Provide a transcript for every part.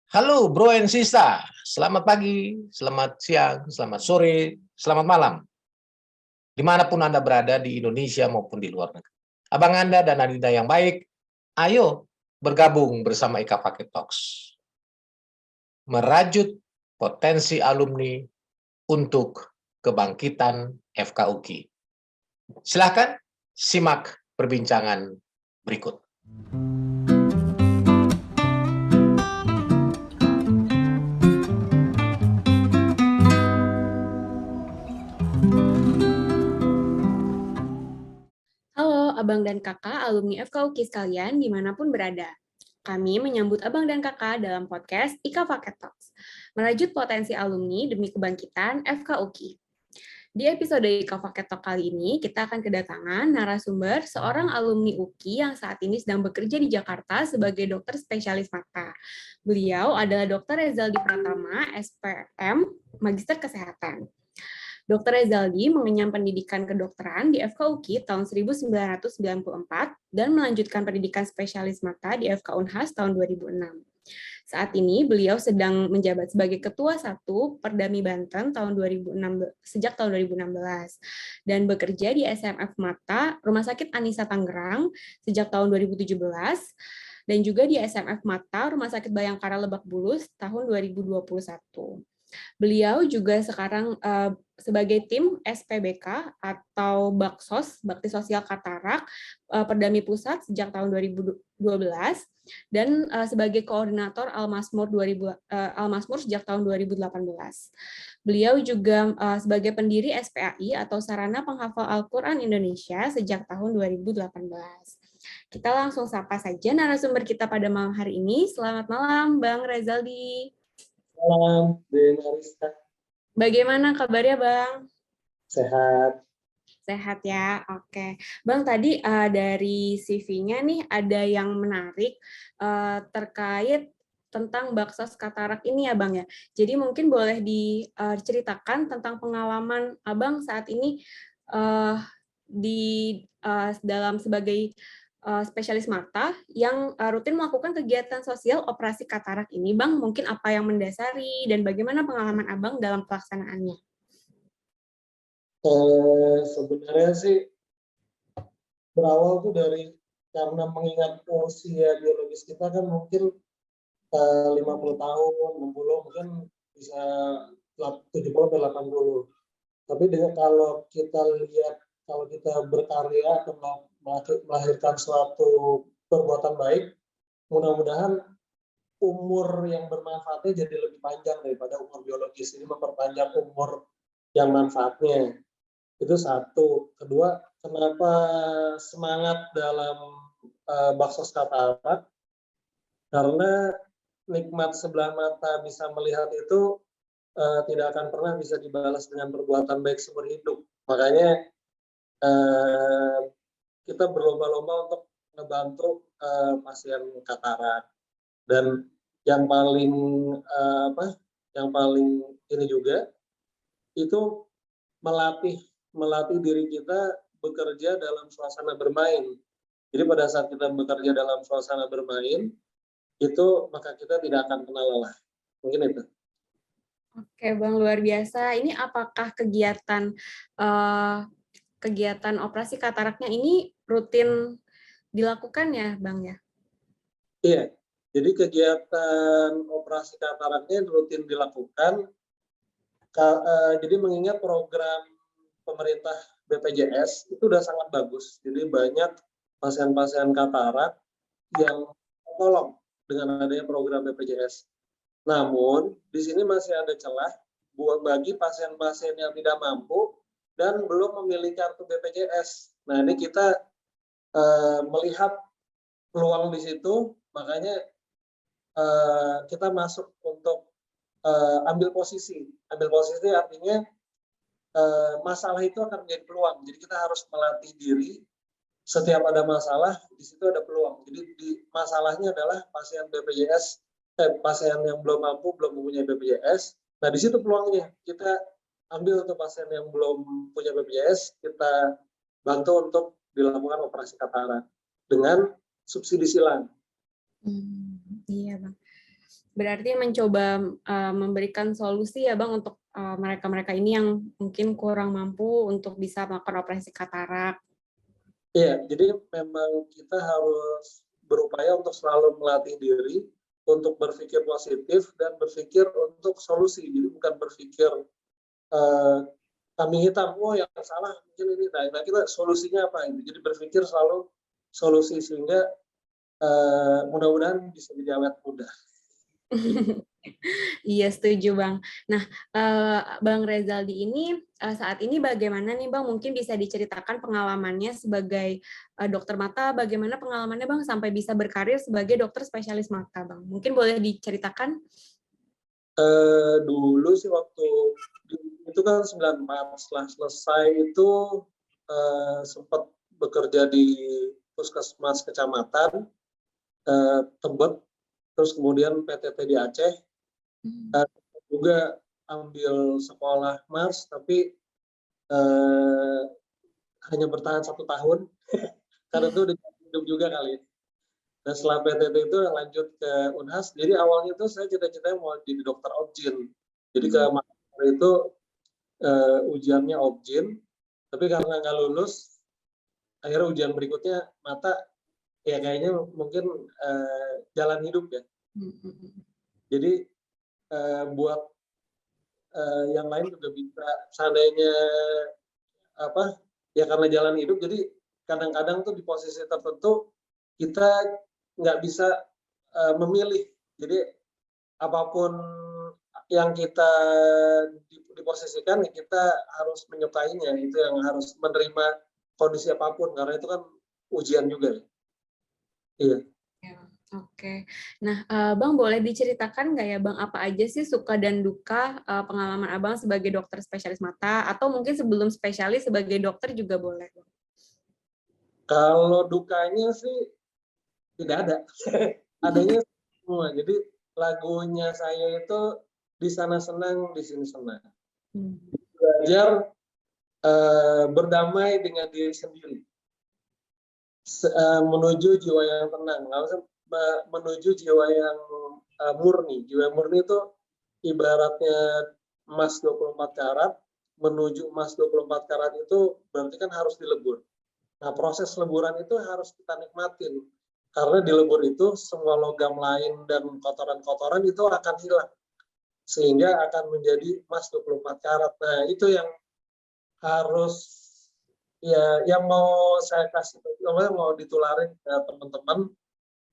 Halo bro and sista, selamat pagi, selamat siang, selamat sore, selamat malam. Dimanapun Anda berada di Indonesia maupun di luar negeri. Abang Anda dan Adinda yang baik, ayo bergabung bersama Ika Paket Talks. Merajut potensi alumni untuk kebangkitan FKUGI. Silakan simak perbincangan berikut. Halo Abang dan Kakak alumni FKUGI sekalian dimanapun berada. Kami menyambut Abang dan Kakak dalam podcast Ika Paket Talks, merajut potensi alumni demi kebangkitan FKUGI. Di episode Ika Paket Talk kali ini, kita akan kedatangan narasumber seorang alumni UKI yang saat ini sedang bekerja di Jakarta sebagai dokter spesialis mata. Beliau adalah Dr. Rezaldi Pratama, SPM, Magister Kesehatan. Dr. Rezaldi mengenyam pendidikan kedokteran di FKUGI tahun 1994 dan melanjutkan pendidikan spesialis mata di FK Unhas tahun 2006. Saat ini beliau sedang menjabat sebagai Ketua 1 Perdami Banten sejak tahun 2016 dan bekerja di SMF Mata Rumah Sakit Anisa Tangerang sejak tahun 2017 dan juga di SMF Mata Rumah Sakit Bayangkara Lebak Bulus tahun 2021. Beliau juga sekarang sebagai tim SPBK atau Baksos, Bakti Sosial Katarak, Perdami Pusat sejak tahun 2012, dan sebagai koordinator Al-Masmur sejak tahun 2018. Beliau juga sebagai pendiri SPAI atau Sarana Penghafal Al-Quran Indonesia sejak tahun 2018. Kita langsung sapa saja narasumber kita pada malam hari ini. Selamat malam, Bang Rezaldi. Malam, Denarista. Bagaimana kabarnya, Bang? Sehat. Sehat ya, oke. Bang, tadi dari CV-nya nih ada yang menarik terkait tentang Baksos Katarak ini ya, Bang ya. Jadi mungkin boleh diceritakan tentang pengalaman Abang saat ini dalam sebagai spesialis mata yang rutin melakukan kegiatan sosial operasi katarak ini, Bang. Mungkin apa yang mendasari dan bagaimana pengalaman Abang dalam pelaksanaannya? Sebenarnya sih berawal tuh dari karena mengingat usia biologis kita kan mungkin 50 tahun, 60, mungkin bisa 70 atau 80. Tapi kalau kita lihat, kalau kita berkarya atau melahirkan suatu perbuatan baik, mudah-mudahan umur yang bermanfaatnya jadi lebih panjang daripada umur biologis. Ini memperpanjang umur yang manfaatnya. Itu satu. Kedua, kenapa semangat dalam Baksos Katarak? Karena nikmat sebelah mata bisa melihat itu tidak akan pernah bisa dibalas dengan perbuatan baik seumur hidup. Makanya kita berlomba-lomba untuk membantu pasien katarak. Dan yang paling ini juga itu melatih diri kita bekerja dalam suasana bermain. Jadi pada saat kita bekerja dalam suasana bermain, itu maka kita tidak akan kenal lelah. Mungkin itu. Oke, Bang, luar biasa. Ini apakah kegiatan operasi kataraknya ini rutin dilakukan ya, Bang ya? Iya. Jadi kegiatan operasi kataraknya rutin dilakukan. Jadi mengingat program pemerintah BPJS itu sudah sangat bagus. Jadi banyak pasien-pasien katarak yang tertolong dengan adanya program BPJS. Namun di sini masih ada celah bagi pasien-pasien yang tidak mampu dan belum memiliki kartu BPJS. Nah, ini kita melihat peluang di situ, makanya kita masuk untuk ambil posisi. Ambil posisi artinya masalah itu akan menjadi peluang. Jadi kita harus melatih diri. Setiap ada masalah, di situ ada peluang. Jadi masalahnya adalah pasien BPJS, pasien yang belum mampu, belum mempunyai BPJS. Nah, di situ peluangnya. Kita ambil untuk pasien yang belum punya BPJS, kita bantu untuk dilakukan operasi katarak dengan subsidi silang. Iya, Bang. Berarti mencoba memberikan solusi ya Bang untuk mereka-mereka ini yang mungkin kurang mampu untuk bisa melakukan operasi katarak. Iya, jadi memang kita harus berupaya untuk selalu melatih diri untuk berpikir positif dan berpikir untuk solusi. Jadi bukan berpikir kambing hitam, oh yang salah mungkin ini. Nah kita solusinya apa? Jadi berpikir selalu solusi sehingga mudah-mudahan bisa jadi awet muda. Iya, setuju Bang. Nah, Bang Rezaldi ini saat ini bagaimana nih Bang? Mungkin bisa diceritakan pengalamannya sebagai dokter mata, bagaimana pengalamannya Bang sampai bisa berkarir sebagai dokter spesialis mata Bang? Mungkin boleh diceritakan? Dulu sih waktu itu kan 94, setelah selesai itu sempat bekerja di puskesmas kecamatan Tebet, terus kemudian PTT di Aceh, juga ambil sekolah Mars, tapi hanya bertahan 1 tahun karena itu udah hidup juga kali. Dan setelah PTT itu lanjut ke Unhas. Jadi awalnya itu saya cita-citanya mau jadi dokter objin. Jadi ke Makassar itu ujiannya objin, tapi karena nggak lulus, akhirnya ujian berikutnya mata, ya kayaknya mungkin jalan hidup ya. Jadi buat yang lain juga bisa, seandainya apa ya karena jalan hidup, jadi kadang-kadang tuh di posisi tertentu kita nggak bisa memilih. Jadi apapun yang kita diposisikan, ya kita harus menyukainya. Itu yang harus menerima kondisi apapun, karena itu kan ujian juga. Iya. Oke. Nah, Bang boleh diceritakan nggak ya Bang, apa aja sih suka dan duka pengalaman Abang sebagai dokter spesialis mata, atau mungkin sebelum spesialis sebagai dokter juga boleh? Kalau dukanya sih tidak ada. Adanya semua. Jadi lagunya saya itu di sana senang, di sini senang. Belajar berdamai dengan diri sendiri. Menuju jiwa yang tenang. Menuju jiwa yang murni. Jiwa murni itu ibaratnya emas 24 karat, menuju emas 24 karat itu berarti kan harus dilebur. Nah, proses leburan itu harus kita nikmatin. Karena di lebur itu semua logam lain dan kotoran-kotoran itu akan hilang. Sehingga akan menjadi emas 24 karat. Nah, itu yang harus, ya yang mau saya kasih, mau ditularin ke teman-teman,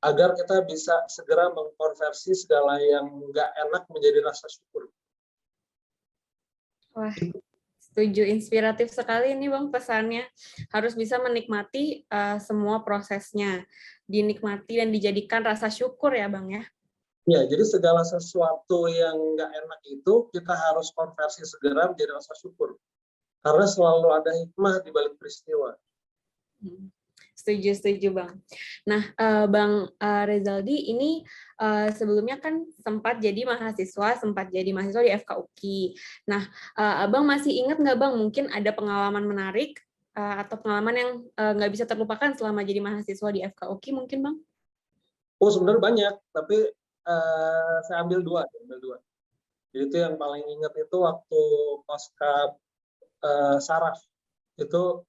agar kita bisa segera mengkonversi segala yang nggak enak menjadi rasa syukur. Wah, setuju, inspiratif sekali ini Bang pesannya. Harus bisa menikmati semua prosesnya, dinikmati dan dijadikan rasa syukur ya Bang ya. Ya, jadi segala sesuatu yang nggak enak itu kita harus konversi segera menjadi rasa syukur. Karena selalu ada hikmah di balik peristiwa. Setuju Bang. Nah, Bang Rezaldi ini sebelumnya kan sempat jadi mahasiswa di FKUKI. Nah, Abang masih ingat nggak Bang, mungkin ada pengalaman menarik atau pengalaman yang nggak bisa terlupakan selama jadi mahasiswa di FKUKI mungkin Bang? Oh, sebenarnya banyak, tapi saya ambil dua. Jadi itu yang paling ingat itu waktu pasca saraf itu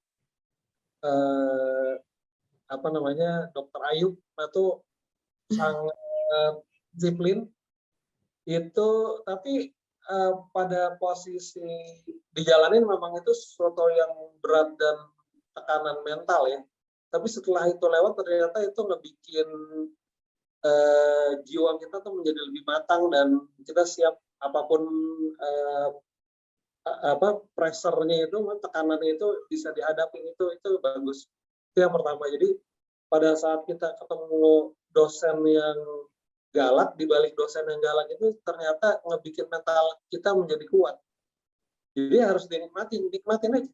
Dokter Ayub itu sangat disiplin itu, tapi pada posisi dijalanin memang itu sesuatu yang berat dan tekanan mental ya. Tapi setelah itu lewat ternyata itu ngebikin jiwa kita tuh menjadi lebih matang dan kita siap apapun pressure-nya itu, tekanannya itu bisa dihadapi, itu bagus. Itu yang pertama. Jadi pada saat kita ketemu dosen yang galak, di balik dosen yang galak itu ternyata ngebikin mental kita menjadi kuat. Jadi harus nikmatin aja.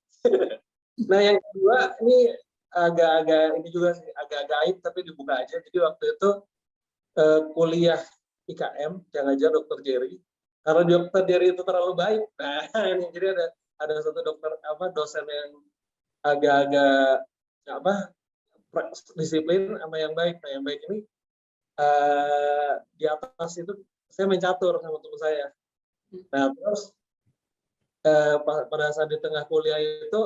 Nah yang kedua ini agak-agak ini juga sih, agak-agak aib tapi dibuka aja. Jadi waktu itu kuliah IKM yang ngajar Dokter Jerry. Karena Dokter Jerry itu terlalu baik. Nah, ini jadi ada satu dosen yang agak-agak disiplin sama yang baik. Nah, yang baik ini di atas itu saya main catur sama teman saya. Nah terus pada saat di tengah kuliah itu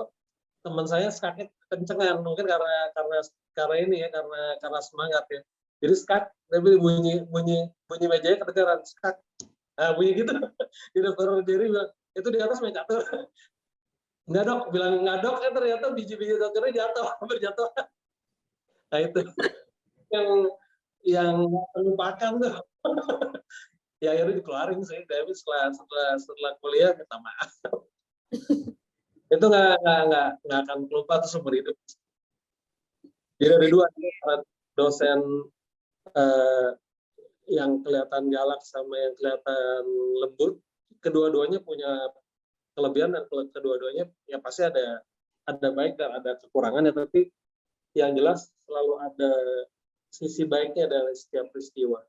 teman saya skaknya kencengan, mungkin karena ini ya, karena semangat ya. Jadi skak, tapi bunyi mejanya kedengaran skak. Nah, bunyi gitu. Di dokter Jerry bilang, itu di atas main catur. Enggak dok, bilang enggak dok, kan ternyata biji-biji dokternya berjatuh. Nah itu yang terlupakan tuh. Ya akhirnya dikeluarin sih, tapi setelah kuliah minta maaf. Itu nggak akan lupa tuh seumur hidup. Jadi ada dua dosen yang kelihatan galak sama yang kelihatan lembut. Kedua-duanya punya kelebihan dan kedua-duanya ya pasti ada baik dan ada kekurangannya, tapi yang jelas selalu ada sisi baiknya dalam setiap peristiwa.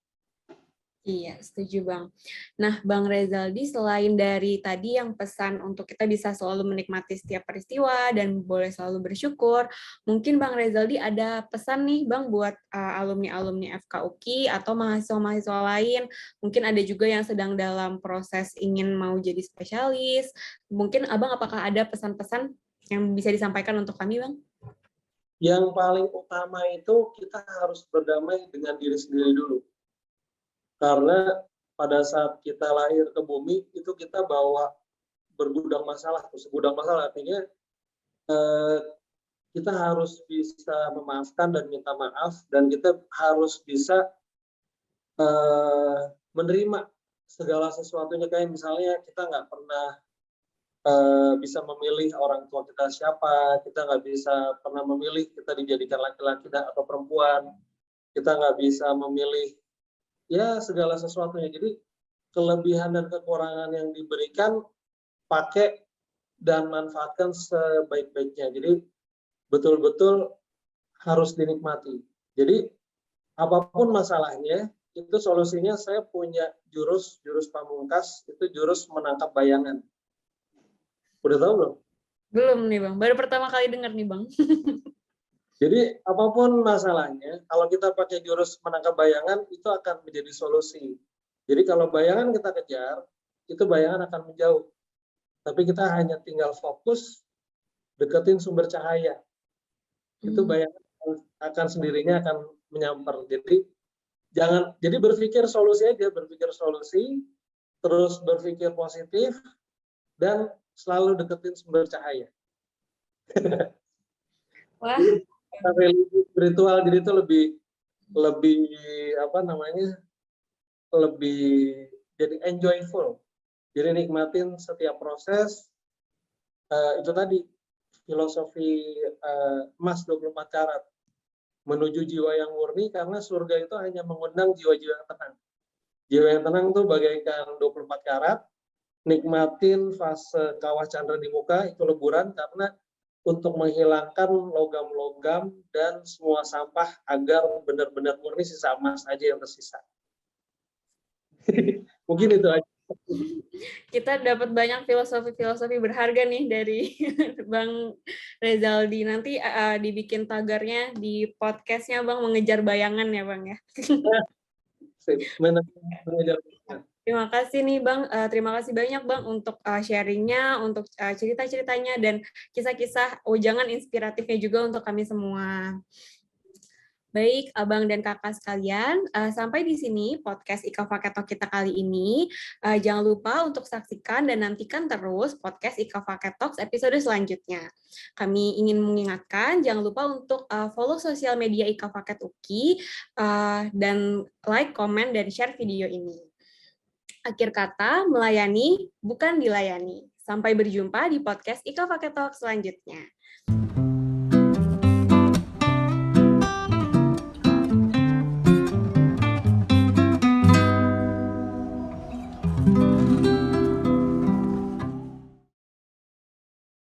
Iya, setuju Bang. Nah, Bang Rezaldi, selain dari tadi yang pesan untuk kita bisa selalu menikmati setiap peristiwa dan boleh selalu bersyukur, mungkin Bang Rezaldi ada pesan nih Bang buat alumni-alumni FKUKI atau mahasiswa-mahasiswa lain. Mungkin ada juga yang sedang dalam proses ingin mau jadi spesialis. Mungkin Abang apakah ada pesan-pesan yang bisa disampaikan untuk kami, Bang? Yang paling utama itu kita harus berdamai dengan diri sendiri dulu. Karena pada saat kita lahir ke bumi itu kita bawa bergudang masalah. Segudang masalah artinya kita harus bisa memaafkan dan minta maaf, dan kita harus bisa menerima segala sesuatunya. Kayak misalnya kita nggak pernah bisa memilih orang tua kita siapa, kita nggak bisa pernah memilih kita dijadikan laki-laki atau perempuan, kita nggak bisa memilih ya segala sesuatunya. Jadi kelebihan dan kekurangan yang diberikan pakai dan manfaatkan sebaik-baiknya. Jadi betul-betul harus dinikmati. Jadi apapun masalahnya itu solusinya. Saya punya jurus pamungkas, itu jurus menangkap bayangan. Udah tahu belum? Belum nih Bang, baru pertama kali dengar nih Bang. Jadi apapun masalahnya, kalau kita pakai jurus menangkap bayangan, itu akan menjadi solusi. Jadi kalau bayangan kita kejar, itu bayangan akan menjauh. Tapi kita hanya tinggal fokus, deketin sumber cahaya. Itu bayangan akan sendirinya akan menyamper. Jadi berpikir solusi aja, berpikir solusi, terus berpikir positif, dan selalu deketin sumber cahaya. Wah. Religi spiritual jadi itu lebih apa namanya, lebih jadi enjoyful, jadi nikmatin setiap proses. Itu tadi filosofi emas 24 karat menuju jiwa yang murni, karena surga itu hanya mengundang jiwa-jiwa yang tenang. Jiwa yang tenang tuh bagaikan 24 karat, nikmatin fase kawah candra di muka, itu leburan, karena untuk menghilangkan logam-logam dan semua sampah agar benar-benar murni, sisa emas aja yang tersisa. Mungkin itu aja. Kita dapat banyak filosofi berharga nih dari Bang Rezaldi. Nanti dibikin tagarnya di podcastnya Bang, mengejar bayangan ya Bang ya. Terima kasih nih Bang, terima kasih banyak Bang untuk sharingnya, untuk cerita-ceritanya, dan kisah-kisah ujangan inspiratifnya juga untuk kami semua. Baik, Abang dan Kakak sekalian, sampai di sini podcast Ika Faket Talk kita kali ini. Jangan lupa untuk saksikan dan nantikan terus podcast Ika Faket Talks episode selanjutnya. Kami ingin mengingatkan, jangan lupa untuk follow sosial media Ika Faket UKI, dan like, komen, dan share video ini. Akhir kata, melayani bukan dilayani. Sampai berjumpa di podcast Ika Faket Talk selanjutnya.